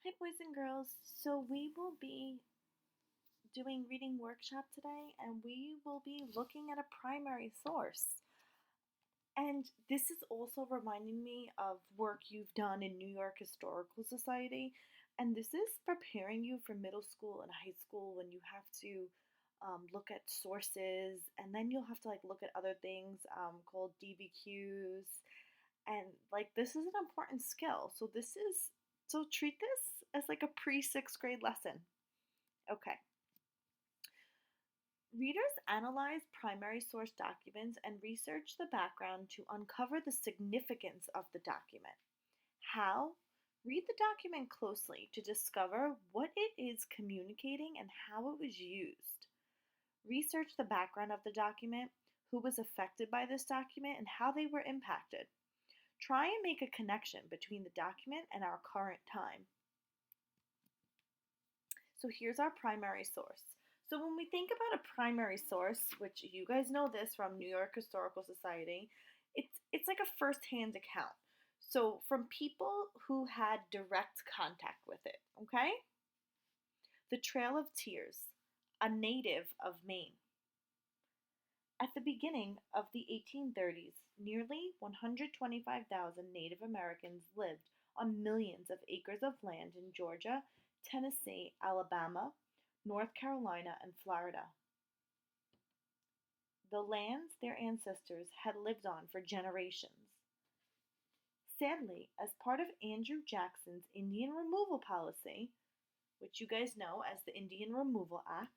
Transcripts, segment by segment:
Hi, boys and girls. So, we will be doing reading workshop today, and we will be looking at a primary source. And this is also reminding me of work you've done in New York Historical Society. And this is preparing you for middle school and high school when you have to look at sources, and then you'll have to look at other things called DBQs. And this is an important skill. So treat this as like a pre sixth grade lesson. Okay. Readers analyze primary source documents and research the background to uncover the significance of the document. How? Read the document closely to discover what it is communicating and how it was used. Research the background of the document, who was affected by this document, and how they were impacted. Try and make a connection between the document and our current time. So here's our primary source. So when we think about a primary source, which you guys know this from New York Historical Society, it's like a first-hand account. So from people who had direct contact with it, okay? The Trail of Tears, a native of Maine. At the beginning of the 1830s, nearly 125,000 Native Americans lived on millions of acres of land in Georgia, Tennessee, Alabama, North Carolina, and Florida. The lands their ancestors had lived on for generations. Sadly, as part of Andrew Jackson's Indian removal policy, which you guys know as the Indian Removal Act,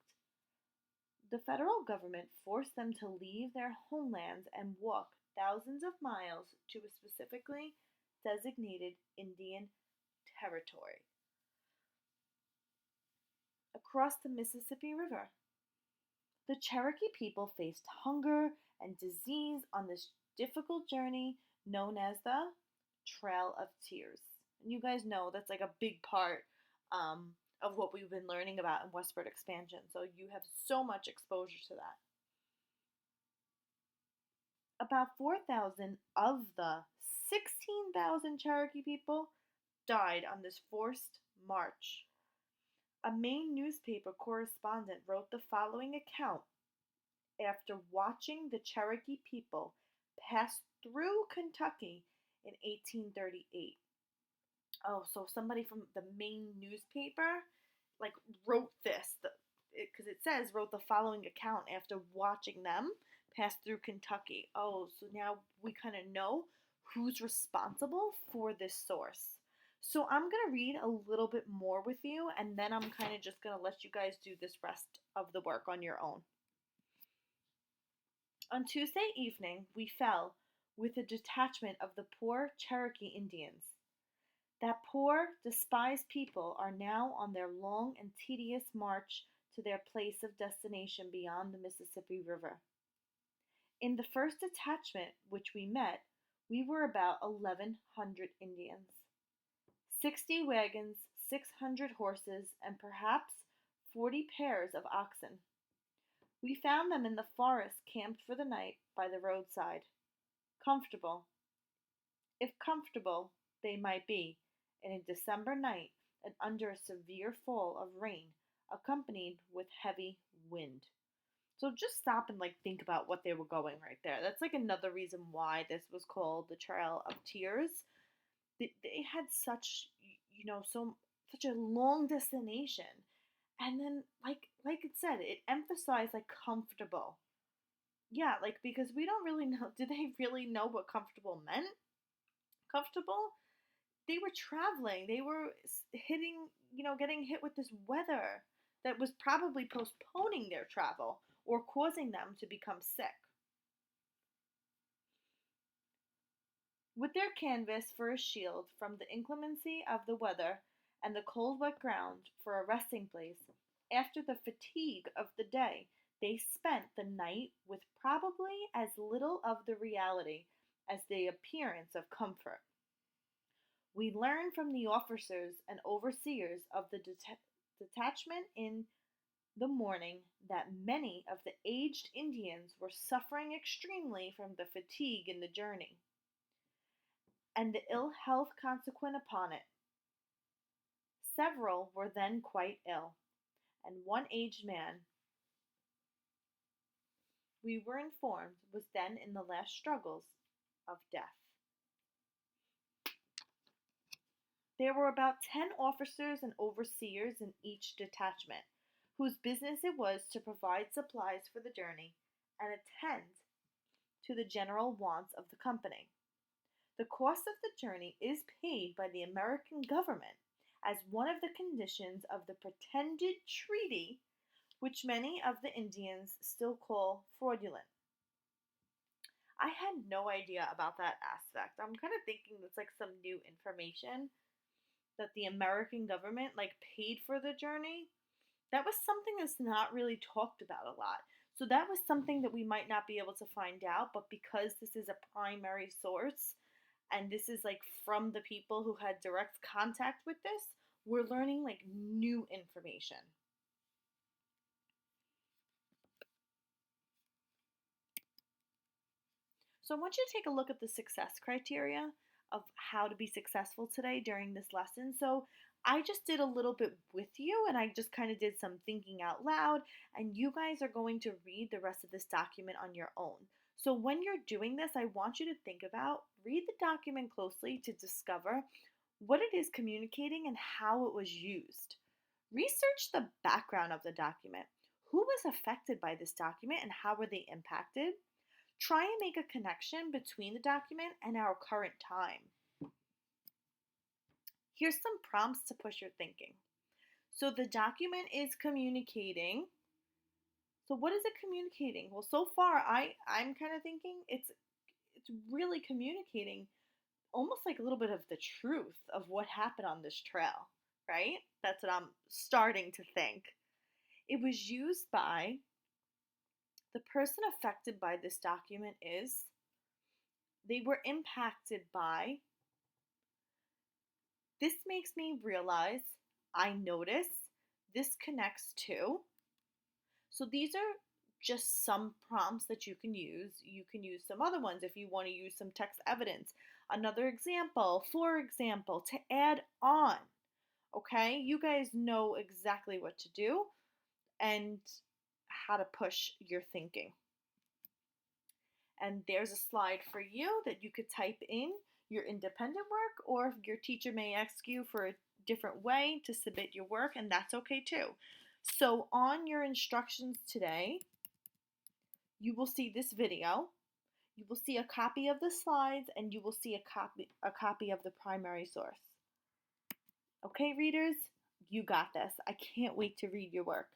the federal government forced them to leave their homelands and walk thousands of miles to a specifically designated Indian territory across the Mississippi River. The Cherokee people faced hunger and disease on this difficult journey known as the Trail of Tears. And you guys know that's like a big part of what we've been learning about in westward expansion. So you have so much exposure to that. About 4,000 of the 16,000 Cherokee people died on this forced march. A Maine newspaper correspondent wrote the following account after watching the Cherokee people pass through Kentucky in 1838. Oh, so somebody from the Maine newspaper wrote this because it says wrote the following account after watching them pass through Kentucky. Oh, so now we kind of know who's responsible for this source. So I'm going to read a little bit more with you, and then I'm kind of just going to let you guys do this rest of the work on your own. On Tuesday evening, we fell with a detachment of the poor Cherokee Indians. That poor, despised people are now on their long and tedious march to their place of destination beyond the Mississippi River. In the first detachment which we met, we were about 1,100 Indians. 60 wagons, 600 horses, and perhaps 40 pairs of oxen. We found them in the forest camped for the night by the roadside. Comfortable, if comfortable they might be, in a December night and under a severe fall of rain, accompanied with heavy wind. So just stop and think about what they were going right there. That's another reason why this was called the Trail of Tears. They had such such a long destination, and then like it said, it emphasized comfortable. Yeah, because we don't really know. Did they really know what comfortable meant? Comfortable? They were traveling. They were hitting, getting hit with this weather that was probably postponing their travel or causing them to become sick. With their canvas for a shield from the inclemency of the weather and the cold, wet ground for a resting place, after the fatigue of the day, they spent the night with probably as little of the reality as the appearance of comfort. We learn from the officers and overseers of the detachment in the morning that many of the aged Indians were suffering extremely from the fatigue in the journey and the ill health consequent upon it. Several were then quite ill, and one aged man, we were informed, was then in the last struggles of death. There were about 10 officers and overseers in each detachment, whose business it was to provide supplies for the journey and attend to the general wants of the company. The cost of the journey is paid by the American government as one of the conditions of the pretended treaty, which many of the Indians still call fraudulent. I had no idea about that aspect. I'm kind of thinking it's like some new information that the American government like paid for the journey. That was something that's not really talked about a lot. So that was something that we might not be able to find out, but because this is a primary source and this is like from the people who had direct contact with this, we're learning like new information. So I want you to take a look at the success criteria of how to be successful today during this lesson. So I just did a little bit with you and I just kind of did some thinking out loud, and you guys are going to read the rest of this document on your own. So when you're doing this, I want you to think about, read the document closely to discover what it is communicating and how it was used. Research the background of the document. Who was affected by this document and how were they impacted? Try and make a connection between the document and our current time. Here's some prompts to push your thinking. So the document is communicating. So what is it communicating? Well, so far I'm kind of thinking it's really communicating almost like a little bit of the truth of what happened on this trail, right? That's what I'm starting to think. It was used by the person affected by this document is, they were impacted by, this makes me realize, I notice, this connects to. So these are just some prompts that you can use. You can use some other ones if you want to use some text evidence. Another example, for example, to add on. Okay, you guys know exactly what to do and how to push your thinking. And there's a slide for you that you could type in your independent work, or your teacher may ask you for a different way to submit your work, and that's okay too. So on your instructions today, you will see this video, you will see a copy of the slides, and you will see a copy of the primary source. Okay, readers, you got this. I can't wait to read your work.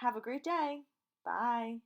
Have a great day. Bye.